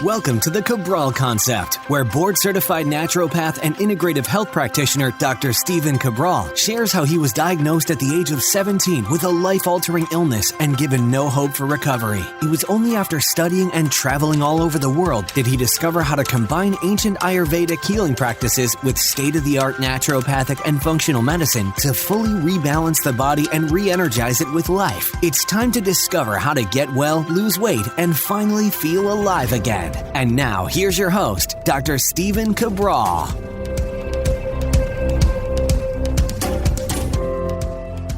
Welcome to the Cabral Concept, where board-certified naturopath and integrative health practitioner Dr. Stephen Cabral shares how he was diagnosed at the age of 17 with a life-altering illness and given no hope for recovery. It was only after studying and traveling all over the world did he discover how to combine ancient Ayurvedic healing practices with state-of-the-art naturopathic and functional medicine to fully rebalance the body and re-energize it with life. It's time to discover how to get well, lose weight, and finally feel alive again. And now, here's your host, Dr. Stephen Cabral.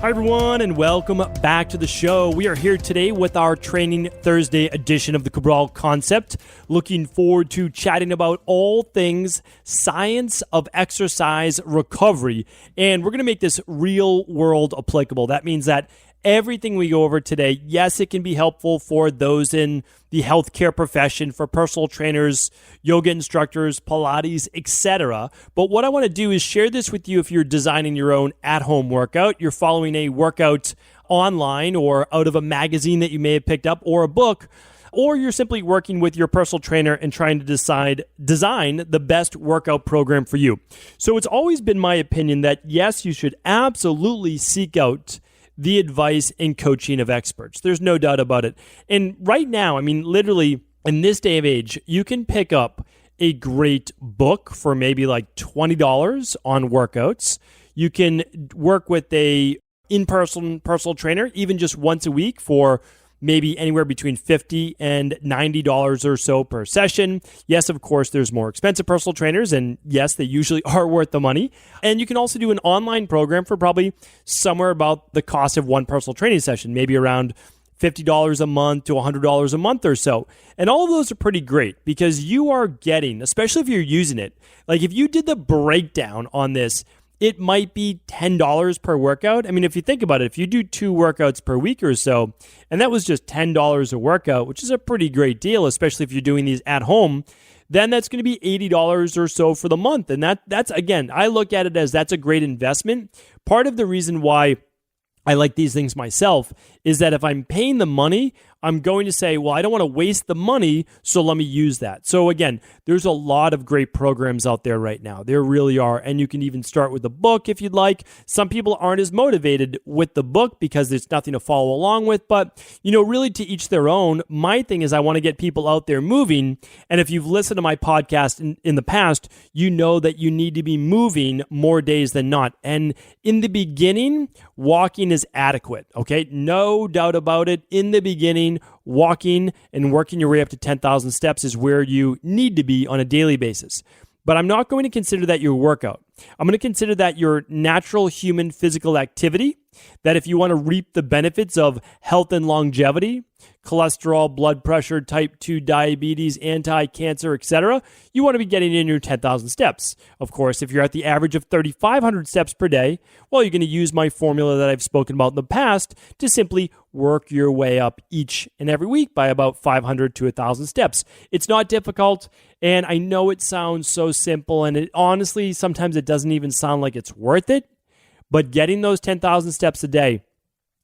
Hi, everyone, and welcome back to the show. We are here today with our Training Thursday edition of the Cabral Concept. Looking forward to chatting about all things science of exercise recovery. And we're going to make this real world applicable. That means that everything we go over today, yes, it can be helpful for those in the healthcare profession, for personal trainers, yoga instructors, Pilates, etc. But what I want to do is share this with you if you're designing your own at-home workout, you're following a workout online or out of a magazine that you may have picked up or a book, or you're simply working with your personal trainer and trying to design the best workout program for you. So it's always been my opinion that, yes, you should absolutely seek out the advice and coaching of experts. There's no doubt about it. And right now, I mean, literally in this day of age, you can pick up a great book for maybe like $20 on workouts. You can work with a in-person personal trainer, even just once a week for maybe anywhere between $50 and $90 or so per session. Yes, of course, there's more expensive personal trainers, and yes, they usually are worth the money. And you can also do an online program for probably somewhere about the cost of one personal training session, maybe around $50 a month to $100 a month or so. And all of those are pretty great because you are getting, especially if you're using it, like if you did the breakdown on this, it might be $10 per workout. I mean, if you think about it, if you do 2 workouts per week or so, and that was just $10 a workout, which is a pretty great deal, especially if you're doing these at home, then that's going to be $80 or so for the month. And that's, again, I look at it as that's a great investment. Part of the reason why I like these things myself is that if I'm paying the money, I'm going to say, well, I don't want to waste the money, so let me use that. So again, there's a lot of great programs out there right now. There really are. And you can even start with the book if you'd like. Some people aren't as motivated with the book because there's nothing to follow along with. But, you know, really to each their own. My thing is I want to get people out there moving. And if you've listened to my podcast in the past, you know that you need to be moving more days than not. And in the beginning, walking is adequate. Okay? No doubt about it. In the beginning, walking and working your way up to 10,000 steps is where you need to be on a daily basis. But I'm not going to consider that your workout. I'm going to consider that your natural human physical activity, that if you want to reap the benefits of health and longevity, cholesterol, blood pressure, type 2 diabetes, anti-cancer, etc., you want to be getting in your 10,000 steps. Of course, if you're at the average of 3,500 steps per day, well, you're going to use my formula that I've spoken about in the past to simply work your way up each and every week by about 500 to 1,000 steps. It's not difficult, and I know it sounds so simple, and it honestly, sometimes it doesn't even sound like it's worth it, but getting those 10,000 steps a day,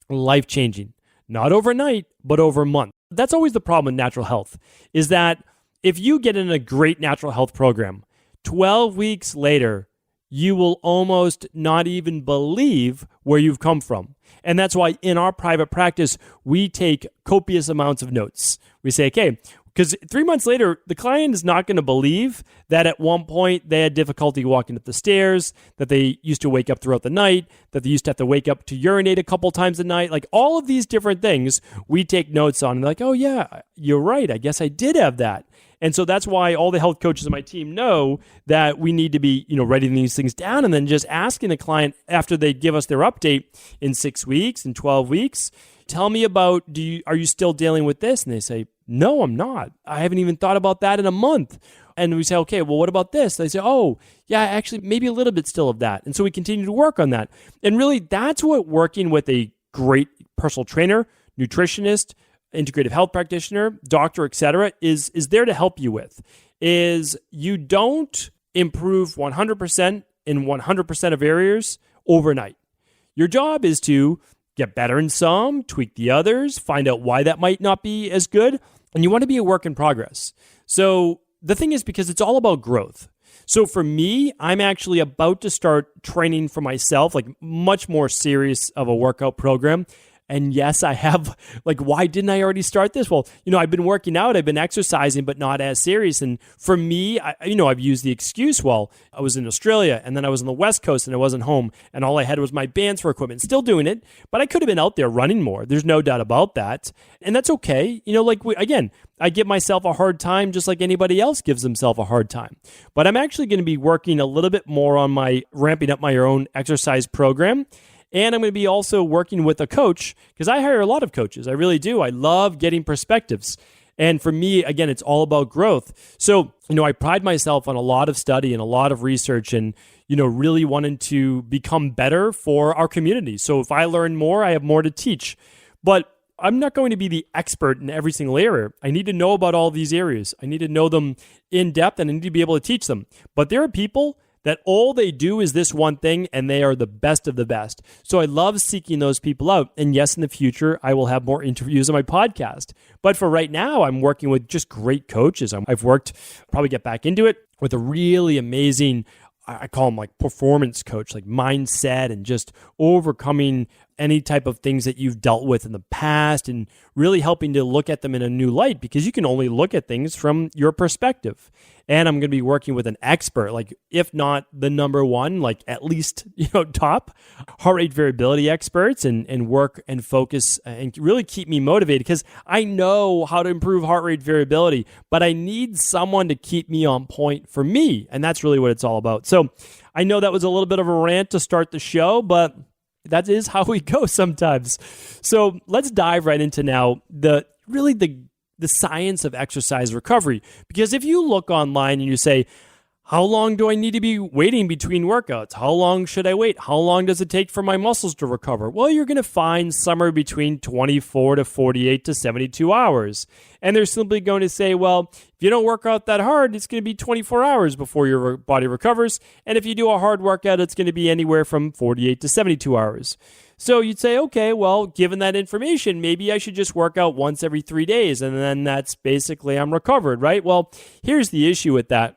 life-changing. Not overnight, but over a month. That's always the problem with natural health, is that if you get in a great natural health program, 12 weeks later, you will almost not even believe where you've come from. And that's why in our private practice, we take copious amounts of notes. We say, okay, because 3 months later, the client is not going to believe that at one point they had difficulty walking up the stairs, that they used to wake up throughout the night, that they used to have to wake up to urinate a couple times a night. Like all of these different things we take notes on. And like, oh yeah, you're right. I guess I did have that. And so that's why all the health coaches on my team know that we need to be, writing these things down and then just asking the client after they give us their update in 6 weeks, in 12 weeks, tell me about, are you still dealing with this? And they say, no, I'm not. I haven't even thought about that in a month. And we say, okay, well, what about this? They say, oh, yeah, actually, maybe a little bit still of that. And so we continue to work on that. And really, that's what working with a great personal trainer, nutritionist, integrative health practitioner, doctor, etc., is there to help you with. Is you don't improve 100% in 100% of areas overnight. Your job is to get better in some, tweak the others, find out why that might not be as good, and you want to be a work in progress. So the thing is, because it's all about growth. So for me, I'm actually about to start training for myself, like much more serious of a workout program. And yes, I have, like, why didn't I already start this? Well, I've been working out, I've been exercising, but not as serious. And for me, I've used the excuse, well, I was in Australia and then I was on the West Coast and I wasn't home and all I had was my bands for equipment. Still doing it, but I could have been out there running more. There's no doubt about that. And that's okay. Again, I give myself a hard time just like anybody else gives themselves a hard time. But I'm actually going to be working a little bit more on ramping up my own exercise program. And I'm going to be also working with a coach because I hire a lot of coaches. I really do. I love getting perspectives. And for me, again, it's all about growth. So, I pride myself on a lot of study and a lot of research and, really wanting to become better for our community. So if I learn more, I have more to teach. But I'm not going to be the expert in every single area. I need to know about all these areas. I need to know them in depth and I need to be able to teach them. But there are people that all they do is this one thing and they are the best of the best. So I love seeking those people out. And yes, in the future, I will have more interviews on my podcast. But for right now, I'm working with just great coaches. I've worked, probably get back into it, with a really amazing, I call them like performance coach, like mindset and just overcoming any type of things that you've dealt with in the past and really helping to look at them in a new light because you can only look at things from your perspective. And I'm going to be working with an expert, like if not the number one, like at least, top heart rate variability experts and work and focus and really keep me motivated because I know how to improve heart rate variability, but I need someone to keep me on point for me. And that's really what it's all about. So I know that was a little bit of a rant to start the show, but that is how we go sometimes. So let's dive right into now the science of exercise recovery. Because if you look online and you say, how long do I need to be waiting between workouts? How long should I wait? How long does it take for my muscles to recover? Well, you're going to find somewhere between 24 to 48 to 72 hours. And they're simply going to say, well, if you don't work out that hard, it's going to be 24 hours before your body recovers. And if you do a hard workout, it's going to be anywhere from 48 to 72 hours. So you'd say, okay, well, given that information, maybe I should just work out once every 3 days. And then that's basically I'm recovered, right? Well, here's the issue with that.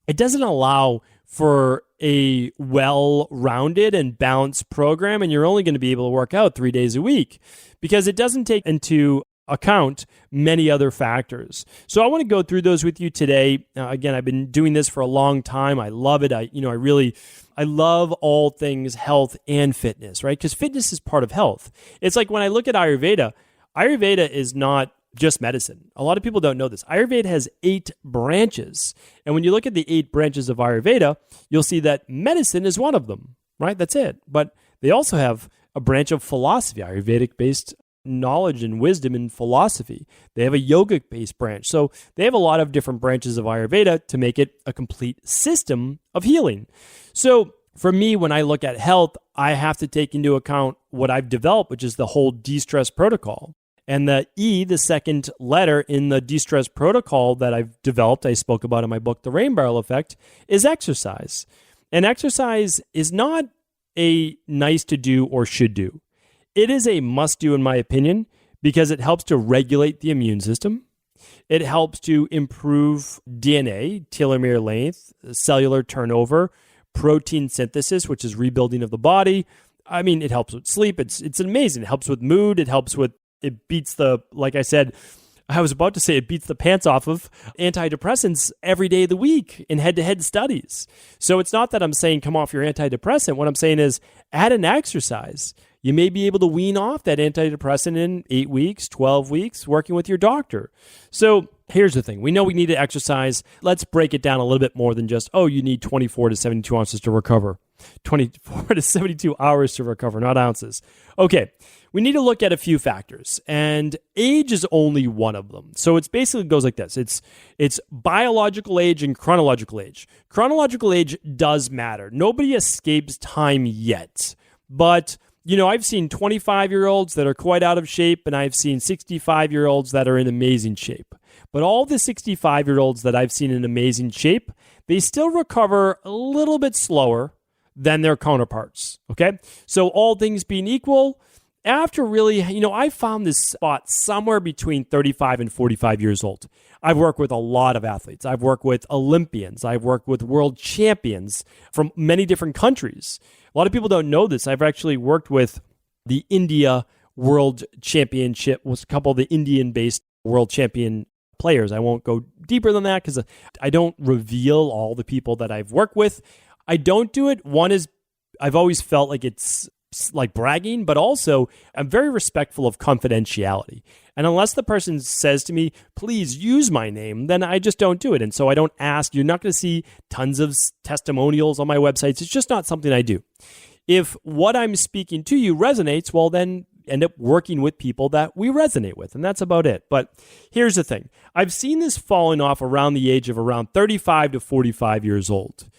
It doesn't allow for a well-rounded and balanced program, and you're only going to be able to work out 3 days a week because it doesn't take into account many other factors. So I want to go through those with you today. Again, I've been doing this for a long time. I love it. I love all things health and fitness, right? Because fitness is part of health. It's like when I look at Ayurveda is not just medicine. A lot of people don't know this. Ayurveda has 8 branches. And when you look at the 8 branches of Ayurveda, you'll see that medicine is one of them, right? That's it. But they also have a branch of philosophy, Ayurvedic-based knowledge and wisdom in philosophy. They have a yogic-based branch. So they have a lot of different branches of Ayurveda to make it a complete system of healing. So for me, when I look at health, I have to take into account what I've developed, which is the whole de-stress protocol. And the E, the second letter in the de-stress protocol that I've developed, I spoke about in my book, The Rain Barrel Effect, is exercise. And exercise is not a nice to do or should do. It is a must do, in my opinion, because it helps to regulate the immune system. It helps to improve DNA, telomere length, cellular turnover, protein synthesis, which is rebuilding of the body. I mean, it helps with sleep. It's amazing. It helps with mood. It beats like I said, I was about to say it beats the pants off of antidepressants every day of the week in head-to-head studies. So it's not that I'm saying come off your antidepressant. What I'm saying is add an exercise. You may be able to wean off that antidepressant in 8 weeks, 12 weeks, working with your doctor. So here's the thing. We know we need to exercise. Let's break it down a little bit more than just, you need 24 to 72 ounces to recover. 24 to 72 hours to recover, not ounces. Okay, we need to look at a few factors, and age is only one of them. So it basically goes like this. It's biological age and chronological age. Chronological age does matter. Nobody escapes time yet, but I've seen 25-year-olds that are quite out of shape, and I've seen 65-year-olds that are in amazing shape. But all the 65-year-olds that I've seen in amazing shape, they still recover a little bit slower than their counterparts, okay? So all things being equal, after really, I found this spot somewhere between 35 and 45 years old. I've worked with a lot of athletes. I've worked with Olympians. I've worked with world champions from many different countries. A lot of people don't know this. I've actually worked with the India World Championship, was a couple of the Indian-based world champion players. I won't go deeper than that because I don't reveal all the people that I've worked with. I don't do it. One is I've always felt like it's like bragging, but also I'm very respectful of confidentiality. And unless the person says to me, please use my name, then I just don't do it. And so I don't ask. You're not going to see tons of testimonials on my websites. It's just not something I do. If what I'm speaking to you resonates, well, then end up working with people that we resonate with. And that's about it. But here's the thing. I've seen this falling off around the age of around 35 to 45 years old.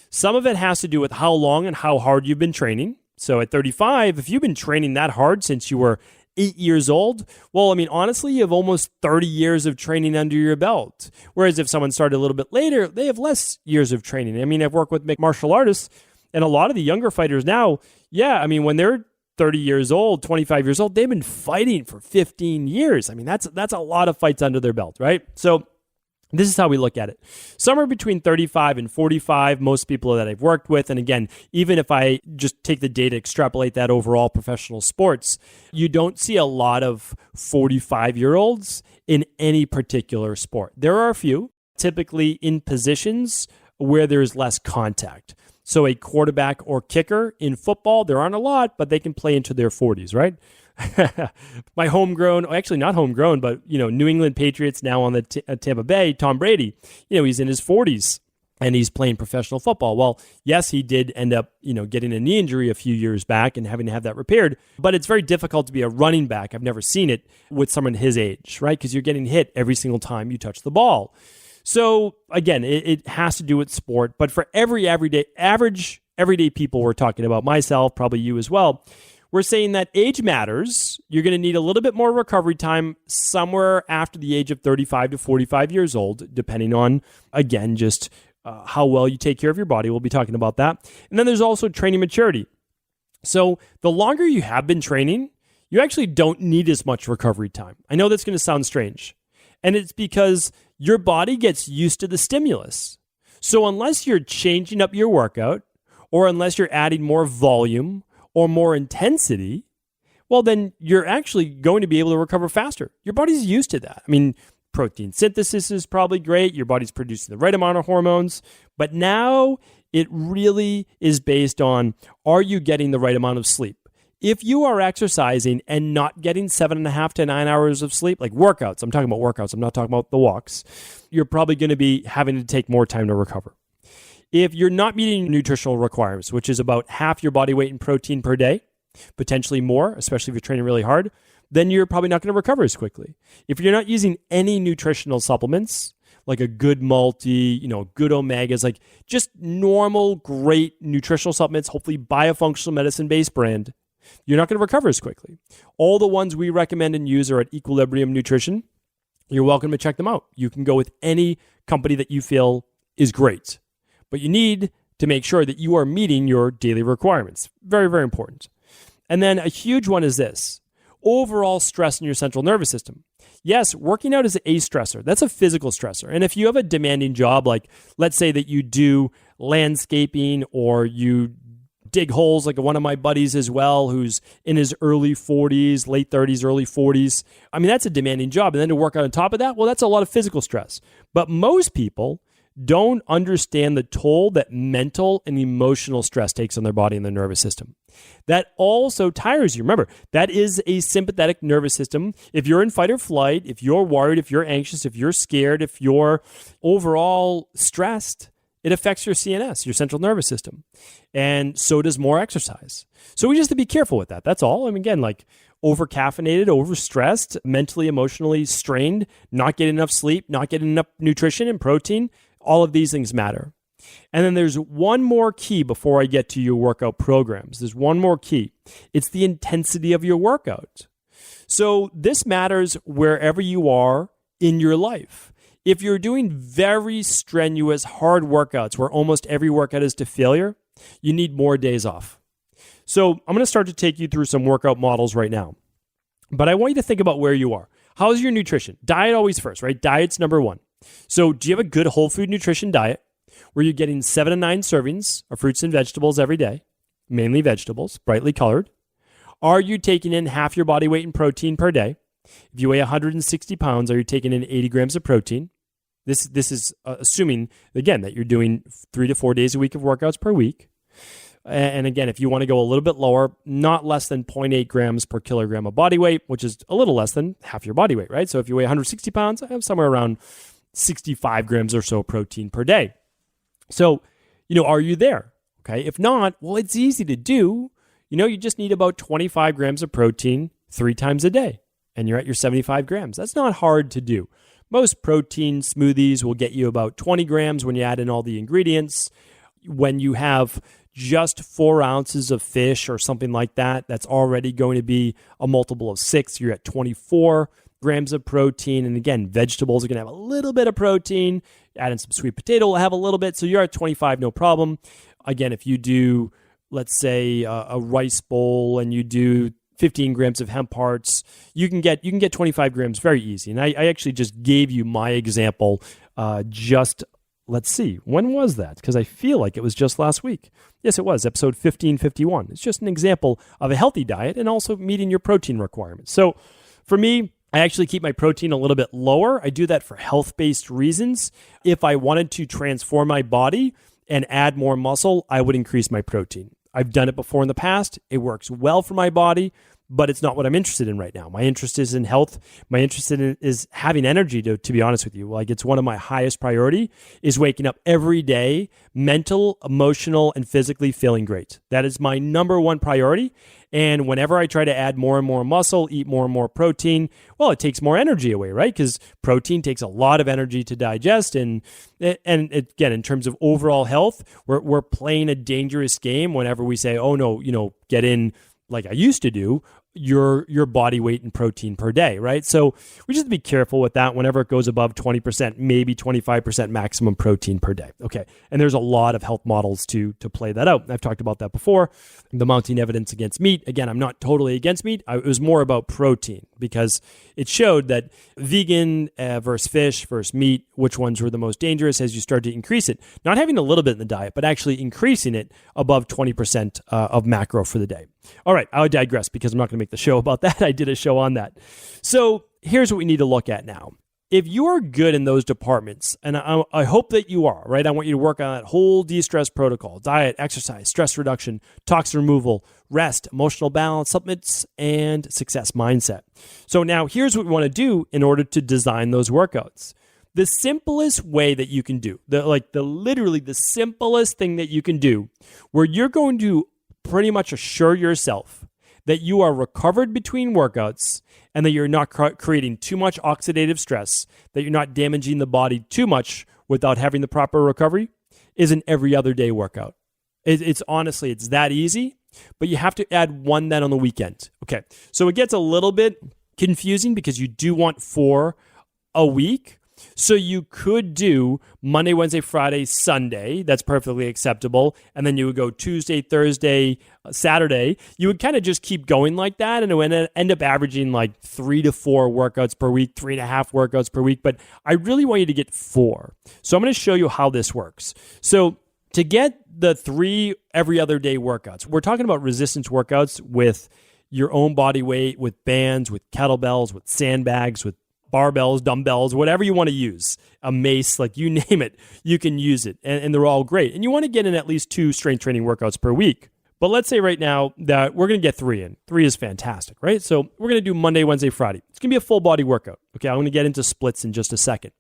Some of it has to do with how long and how hard you've been training. So at 35, if you've been training that hard since you were 8 years old, well, honestly, you have almost 30 years of training under your belt. Whereas if someone started a little bit later, they have less years of training. I've worked with mixed martial artists, and a lot of the younger fighters now, when they're 30 years old, 25 years old, they've been fighting for 15 years. That's a lot of fights under their belt, right? So this is how we look at it. Somewhere between 35 and 45, most people that I've worked with. And again, even if I just take the data, extrapolate that overall professional sports, you don't see a lot of 45-year-olds in any particular sport. There are a few, typically in positions where there's less contact. So a quarterback or kicker in football, there aren't a lot, but they can play into their 40s, right? My not homegrown, but New England Patriots now on the Tampa Bay, Tom Brady, he's in his 40s and he's playing professional football. Well, yes, he did end up, getting a knee injury a few years back and having to have that repaired, but it's very difficult to be a running back. I've never seen it with someone his age, right? Because you're getting hit every single time you touch the ball. So again, it has to do with sport, but for everyday people we're talking about, myself, probably you as well, we're saying that age matters. You're going to need a little bit more recovery time somewhere after the age of 35 to 45 years old, depending on, again, just how well you take care of your body. We'll be talking about that. And then there's also training maturity. So the longer you have been training, you actually don't need as much recovery time. I know that's going to sound strange. And it's because your body gets used to the stimulus. So unless you're changing up your workout, or unless you're adding more volume or more intensity, well, then you're actually going to be able to recover faster. Your body's used to that. Protein synthesis is probably great. Your body's producing the right amount of hormones. But now it really is based on, are you getting the right amount of sleep? If you are exercising and not getting 7.5 to 9 hours of sleep, like workouts, I'm talking about workouts, I'm not talking about the walks, you're probably going to be having to take more time to recover. If you're not meeting nutritional requirements, which is about half your body weight in protein per day, potentially more, especially if you're training really hard, then you're probably not going to recover as quickly. If you're not using any nutritional supplements, like a good multi, good omegas, like just normal, great nutritional supplements, hopefully biofunctional medicine-based brand, you're not going to recover as quickly. All the ones we recommend and use are at Equilibrium Nutrition. You're welcome to check them out. You can go with any company that you feel is great. But you need to make sure that you are meeting your daily requirements. Very, very important. And then a huge one is this: overall stress in your central nervous system. Yes, working out is a stressor. That's a physical stressor. And if you have a demanding job, like let's say that you do landscaping or you dig holes, like one of my buddies as well, who's in his early 40s, late 30s, early 40s. That's a demanding job. And then to work out on top of that, well, that's a lot of physical stress. But most people don't understand the toll that mental and emotional stress takes on their body and their nervous system. That also tires you. Remember, that is a sympathetic nervous system. If you're in fight or flight, if you're worried, if you're anxious, if you're scared, if you're overall stressed, it affects your CNS, your central nervous system. And so does more exercise. So we just have to be careful with that. That's all. Again, like over-caffeinated, overstressed, mentally, emotionally strained, not getting enough sleep, not getting enough nutrition and protein. All of these things matter. And then there's one more key before I get to your workout programs. There's one more key. It's the intensity of your workout. So this matters wherever you are in your life. If you're doing very strenuous, hard workouts where almost every workout is to failure, you need more days off. So I'm going to start to take you through some workout models right now. But I want you to think about where you are. How's your nutrition? Diet always first, right? Diet's number one. So do you have a good whole food nutrition diet where you're getting 7 to 9 servings of fruits and vegetables every day, mainly vegetables, brightly colored? Are you taking in half your body weight in protein per day? If you weigh 160 pounds, are you taking in 80 grams of protein? This is assuming, again, that you're doing 3 to 4 days a week of workouts per week. And again, if you want to go a little bit lower, not less than 0.8 grams per kilogram of body weight, which is a little less than half your body weight, right? So if you weigh 160 pounds, I have somewhere around 65 grams or so protein per day. So, are you there? Okay. If not, well, it's easy to do. You just need about 25 grams of protein 3 times a day, and you're at your 75 grams. That's not hard to do. Most protein smoothies will get you about 20 grams when you add in all the ingredients. When you have just 4 ounces of fish or something like that, that's already going to be a multiple of 6. You're at 24 grams of protein. And again, vegetables are going to have a little bit of protein. Add in some sweet potato will have a little bit. So you're at 25, no problem. Again, if you do, let's say, a rice bowl and you do 15 grams of hemp hearts, you can get 25 grams very easy. And I actually just gave you my example let's see, when was that? Because I feel like it was just last week. Yes, it was, episode 1551. It's just an example of a healthy diet and also meeting your protein requirements. So for me, I actually keep my protein a little bit lower. I do that for health-based reasons. If I wanted to transform my body and add more muscle, I would increase my protein. I've done it before in the past. It works well for my body, but it's not what I'm interested in right now. My interest is in health. My interest is having energy, to be honest with you. Like, it's one of my highest priority is waking up every day, mental, emotional, and physically feeling great. That is my number one priority. And whenever I try to add more and more muscle, eat more and more protein, well, it takes more energy away, right? Because protein takes a lot of energy to digest. And again, in terms of overall health, we're playing a dangerous game whenever we say, oh no, get in like I used to do, your body weight in protein per day, right? So we just have to be careful with that whenever it goes above 20%, maybe 25% maximum protein per day. Okay. And there's a lot of health models to play that out. I've talked about that before. The mounting evidence against meat. Again, I'm not totally against meat. It was more about protein because it showed that vegan versus fish versus meat, which ones were the most dangerous as you start to increase it. Not having a little bit in the diet, but actually increasing it above 20% of macro for the day. All right, I digress because I'm not going to make the show about that. I did a show on that. So here's what we need to look at now. If you are good in those departments, and I hope that you are, right? I want you to work on that whole de-stress protocol: diet, exercise, stress reduction, toxin removal, rest, emotional balance, supplements, and success mindset. So now here's what we want to do in order to design those workouts. The simplest way that you can do, literally the simplest thing that you can do, where you're going to pretty much assure yourself that you are recovered between workouts and that you're not creating too much oxidative stress, that you're not damaging the body too much without having the proper recovery, is an every other day workout. It's honestly, it's that easy, but you have to add one then on the weekend. Okay, so it gets a little bit confusing because you do want 4 a week. So you could do Monday, Wednesday, Friday, Sunday. That's perfectly acceptable. And then you would go Tuesday, Thursday, Saturday. You would kind of just keep going like that, and it would end up averaging like 3 to 4 workouts per week, 3.5 workouts per week. But I really want you to get 4. So I'm going to show you how this works. So to get the 3 every other day workouts, we're talking about resistance workouts with your own body weight, with bands, with kettlebells, with sandbags, with barbells, dumbbells, whatever you want to use, a mace, like you name it, you can use it. And they're all great. And you want to get in at least 2 strength training workouts per week. But let's say right now that we're going to get 3 in. 3 is fantastic, right? So we're going to do Monday, Wednesday, Friday. It's going to be a full body workout. Okay, I'm going to get into splits in just a second.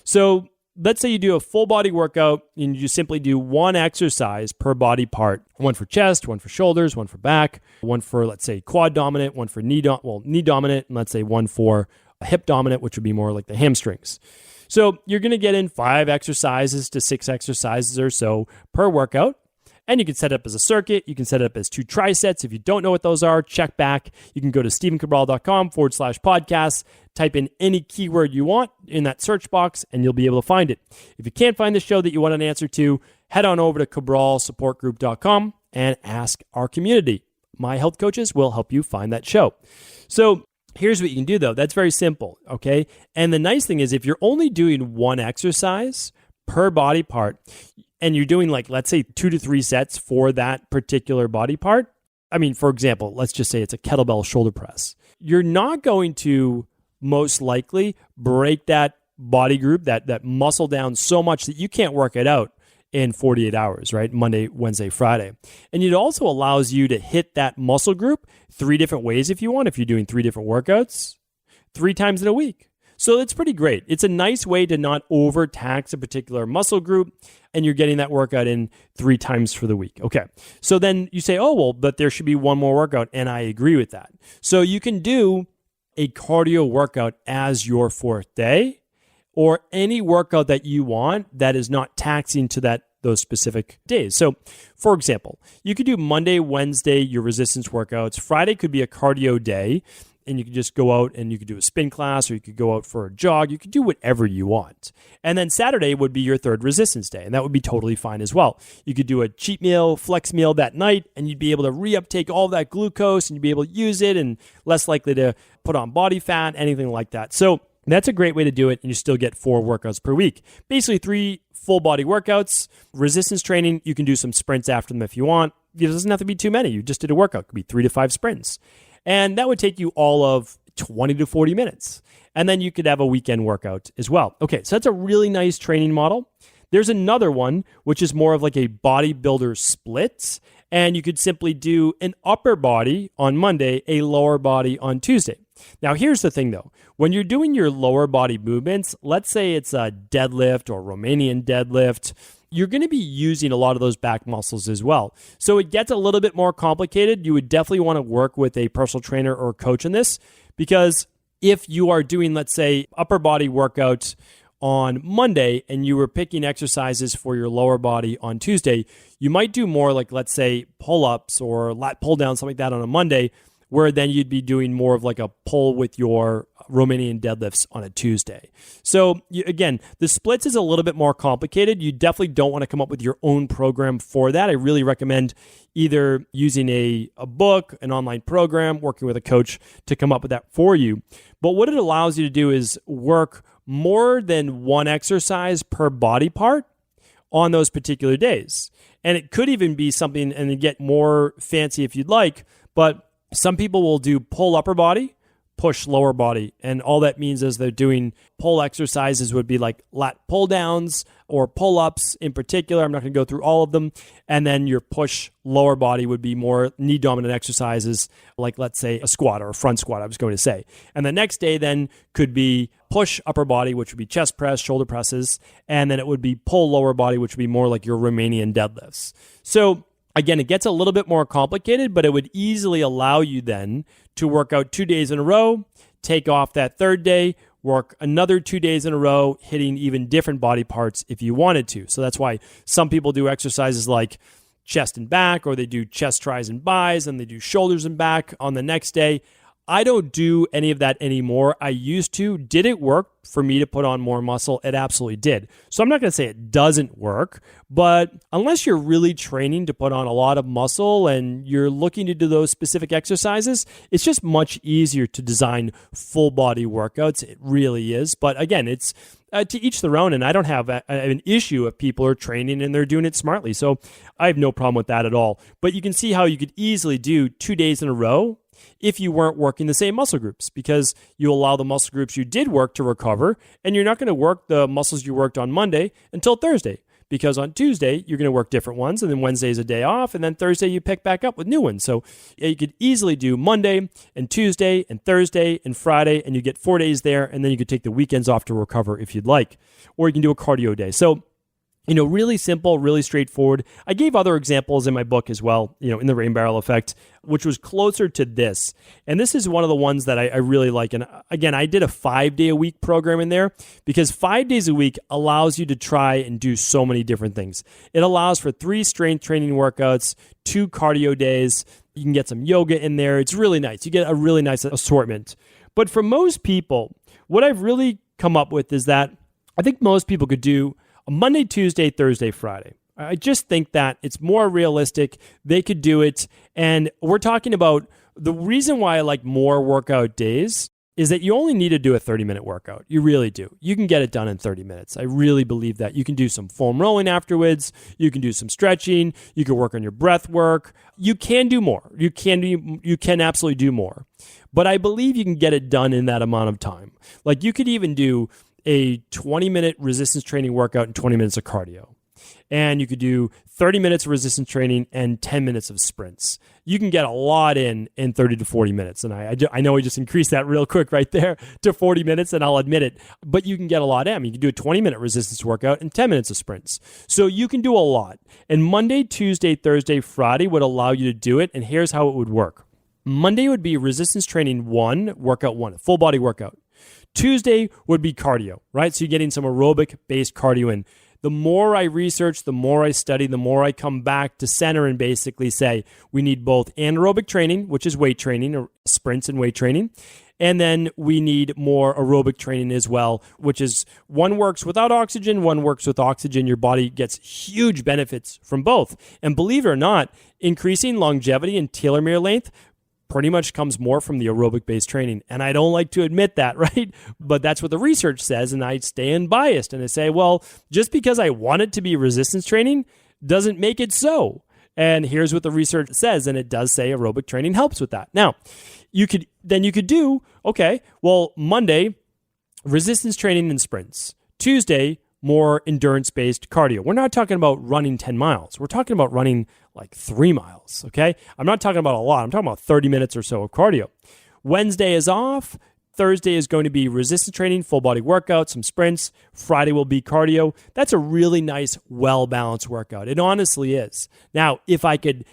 So let's say you do a full body workout and you simply do 1 exercise per body part. 1 for chest, 1 for shoulders, 1 for back, 1 for, let's say, quad dominant, 1 for knee dominant, and let's say 1 for hip dominant, which would be more like the hamstrings. So you're going to get in 5 exercises to 6 exercises or so per workout. And you can set it up as a circuit. You can set it up as 2 trisets. If you don't know what those are, check back. You can go to stephencabral.com/podcast, type in any keyword you want in that search box, and you'll be able to find it. If you can't find the show that you want an answer to, head on over to cabralsupportgroup.com and ask our community. my health coaches will help you find that show. So here's what you can do though. That's very simple, okay? And the nice thing is if you're only doing one exercise per body part and you're doing like, let's say 2 to 3 sets for that particular body part. I mean, for example, let's just say it's a kettlebell shoulder press. You're not going to most likely break that body group, that muscle down so much that you can't work it out in 48 hours, right? Monday, Wednesday, Friday. And it also allows you to hit that muscle group 3 different ways if you want, if you're doing 3 different workouts, 3 times in a week. So it's pretty great. It's a nice way to not overtax a particular muscle group, and you're getting that workout in 3 times for the week. Okay. So then you say, oh, well, but there should be one more workout. And I agree with that. So you can do a cardio workout as your 4th day, or any workout that you want that is not taxing to those specific days. So for example, you could do Monday, Wednesday, your resistance workouts. Friday could be a cardio day, and you could just go out and you could do a spin class, or you could go out for a jog. You could do whatever you want. And then Saturday would be your 3rd resistance day, and that would be totally fine as well. You could do a cheat meal, flex meal that night, and you'd be able to reuptake all that glucose, and you'd be able to use it and less likely to put on body fat, anything like that. So that's a great way to do it, and you still get 4 workouts per week. Basically 3 full body workouts. Resistance training, you can do some sprints after them if you want. It doesn't have to be too many. You just did a workout. It could be 3 to 5 sprints. And that would take you all of 20 to 40 minutes. And then you could have a weekend workout as well. Okay, so that's a really nice training model. There's another one, which is more of like a bodybuilder split. And you could simply do an upper body on Monday, a lower body on Tuesday. Now, here's the thing though. When you're doing your lower body movements, let's say it's a deadlift or Romanian deadlift, you're going to be using a lot of those back muscles as well. So it gets a little bit more complicated. You would definitely want to work with a personal trainer or coach in this, because if you are doing, let's say, upper body workouts on Monday and you were picking exercises for your lower body on Tuesday, you might do more like, let's say, pull-ups or lat pull down, something like that on a Monday, where then you'd be doing more of like a pull with your Romanian deadlifts on a Tuesday. So again, the splits is a little bit more complicated. You definitely don't want to come up with your own program for that. I really recommend either using a book, an online program, working with a coach to come up with that for you. But what it allows you to do is work more than one exercise per body part on those particular days. And it could even be something, and then get more fancy if you'd like, but some people will do pull upper body, push lower body. And all that means is they're doing pull exercises would be like lat pull downs or pull ups in particular. I'm not going to go through all of them. And then your push lower body would be more knee dominant exercises, like let's say a squat or a front squat, I was going to say. And the next day then could be push upper body, which would be chest press, shoulder presses. And then it would be pull lower body, which would be more like your Romanian deadlifts. So again, it gets a little bit more complicated, but it would easily allow you then to work out 2 days in a row, take off that 3rd day, work another 2 days in a row, hitting even different body parts if you wanted to. So that's why some people do exercises like chest and back, or they do chest, tris, and bis, and they do shoulders and back on the next day. I don't do any of that anymore. I used to. Did it work for me to put on more muscle? It absolutely did. So I'm not going to say it doesn't work, but unless you're really training to put on a lot of muscle and you're looking to do those specific exercises, it's just much easier to design full body workouts. It really is. But again, it's to each their own, and I don't have an issue if people are training and they're doing it smartly. So I have no problem with that at all. But you can see how you could easily do 2 days in a row if you weren't working the same muscle groups, because you allow the muscle groups you did work to recover, and you're not going to work the muscles you worked on Monday until Thursday, because on Tuesday, you're going to work different ones, and then Wednesday is a day off, and then Thursday you pick back up with new ones. So you could easily do Monday and Tuesday and Thursday and Friday, and you get 4 days there, and then you could take the weekends off to recover if you'd like, or you can do a cardio day. So really simple, really straightforward. I gave other examples in my book as well, in the rain barrel effect, which was closer to this. And this is one of the ones that I really like. And again, I did a 5-day-a-week program in there, because 5 days a week allows you to try and do so many different things. It allows for 3 strength training workouts, 2 cardio days. You can get some yoga in there. It's really nice. You get a really nice assortment. But for most people, what I've really come up with is that I think most people could do a Monday, Tuesday, Thursday, Friday. I just think that it's more realistic. They could do it. And we're talking about the reason why I like more workout days is that you only need to do a 30-minute workout. You really do. You can get it done in 30 minutes. I really believe that. You can do some foam rolling afterwards. You can do some stretching. You can work on your breath work. You can do more. You can absolutely do more. But I believe you can get it done in that amount of time. Like you could even do a 20-minute resistance training workout and 20 minutes of cardio. And you could do 30 minutes of resistance training and 10 minutes of sprints. You can get a lot in 30 to 40 minutes. And I know we just increased that real quick right there to 40 minutes, and I'll admit it. But you can get a lot in. You can do a 20-minute resistance workout and 10 minutes of sprints. So you can do a lot. And Monday, Tuesday, Thursday, Friday would allow you to do it. And here's how it would work. Monday would be resistance training 1, workout 1, a full body workout. Tuesday would be cardio, right? So you're getting some aerobic-based cardio in. The more I research, the more I study, the more I come back to center and basically say we need both anaerobic training, which is weight training, or sprints and weight training, and then we need more aerobic training as well, which is one works without oxygen, one works with oxygen. Your body gets huge benefits from both. And believe it or not, increasing longevity and telomere length pretty much comes more from the aerobic-based training. And I don't like to admit that, right? But that's what the research says, and I stand biased. And I say, well, just because I want it to be resistance training doesn't make it so. And here's what the research says, and it does say aerobic training helps with that. Now, you could do, okay, well, Monday, resistance training and sprints. Tuesday, more endurance-based cardio. We're not talking about running 10 miles. We're talking about running like 3 miles, okay? I'm not talking about a lot. I'm talking about 30 minutes or so of cardio. Wednesday is off. Thursday is going to be resistance training, full body workout, some sprints. Friday will be cardio. That's a really nice, well-balanced workout. It honestly is. Now, if I could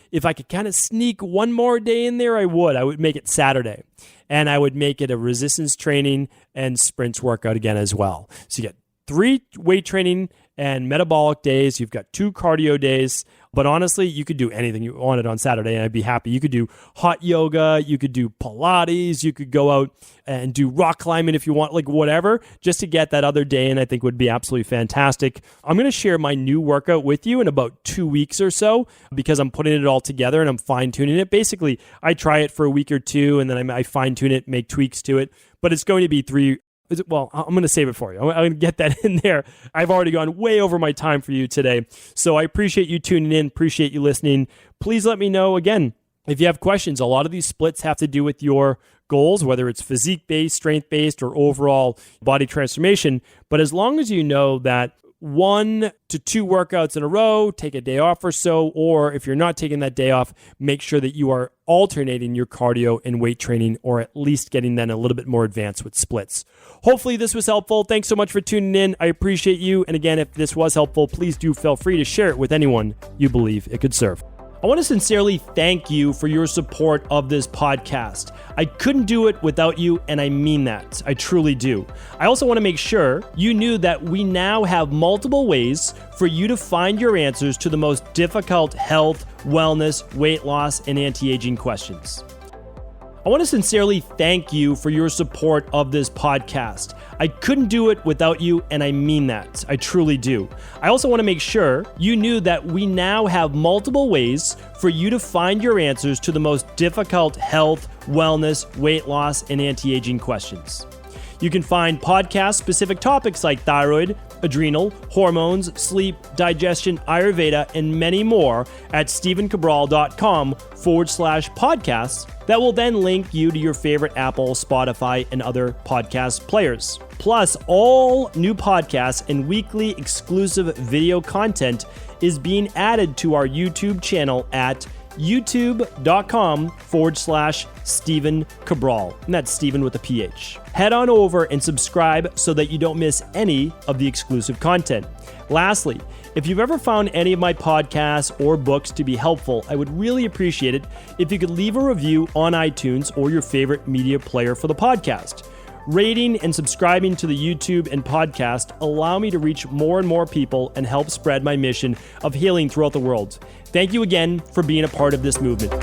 kind of sneak one more day in there, I would make it Saturday. And I would make it a resistance training and sprints workout again as well. So you get 3 weight training and metabolic days. You've got 2 cardio days. But honestly, you could do anything you wanted on Saturday, and I'd be happy. You could do hot yoga. You could do Pilates. You could go out and do rock climbing if you want, like whatever, just to get that other day in, I think would be absolutely fantastic. I'm going to share my new workout with you in about 2 weeks or so because I'm putting it all together and I'm fine-tuning it. Basically, I try it for a week or 2, and then I fine-tune it, make tweaks to it. But it's going to be 3. Well, I'm going to save it for you. I'm going to get that in there. I've already gone way over my time for you today. So I appreciate you tuning in. Appreciate you listening. Please let me know, again, if you have questions. A lot of these splits have to do with your goals, whether it's physique-based, strength-based, or overall body transformation. But as long as you know that 1 to 2 workouts in a row, take a day off or so, or if you're not taking that day off, make sure that you are alternating your cardio and weight training, or at least getting then a little bit more advanced with splits. Hopefully this was helpful. Thanks so much for tuning in. I appreciate you. And again, if this was helpful, please do feel free to share it with anyone you believe it could serve. I want to sincerely thank you for your support of this podcast. I couldn't do it without you, and I mean that. I truly do. I also want to make sure you knew that we now have multiple ways for you to find your answers to the most difficult health, wellness, weight loss, and anti-aging questions. I want to sincerely thank you for your support of this podcast. I couldn't do it without you, and I mean that. I truly do. I also want to make sure you knew that we now have multiple ways for you to find your answers to the most difficult health, wellness, weight loss, and anti-aging questions. You can find podcast-specific topics like thyroid, adrenal, hormones, sleep, digestion, Ayurveda, and many more at stevencabral.com/podcasts that will then link you to your favorite Apple, Spotify, and other podcast players. Plus, all new podcasts and weekly exclusive video content is being added to our YouTube channel at youtube.com/Steven Cabral. And that's Steven with a PH. Head on over and subscribe so that you don't miss any of the exclusive content. Lastly, if you've ever found any of my podcasts or books to be helpful, I would really appreciate it if you could leave a review on iTunes or your favorite media player for the podcast. Rating and subscribing to the YouTube and podcast allow me to reach more and more people and help spread my mission of healing throughout the world. Thank you again for being a part of this movement.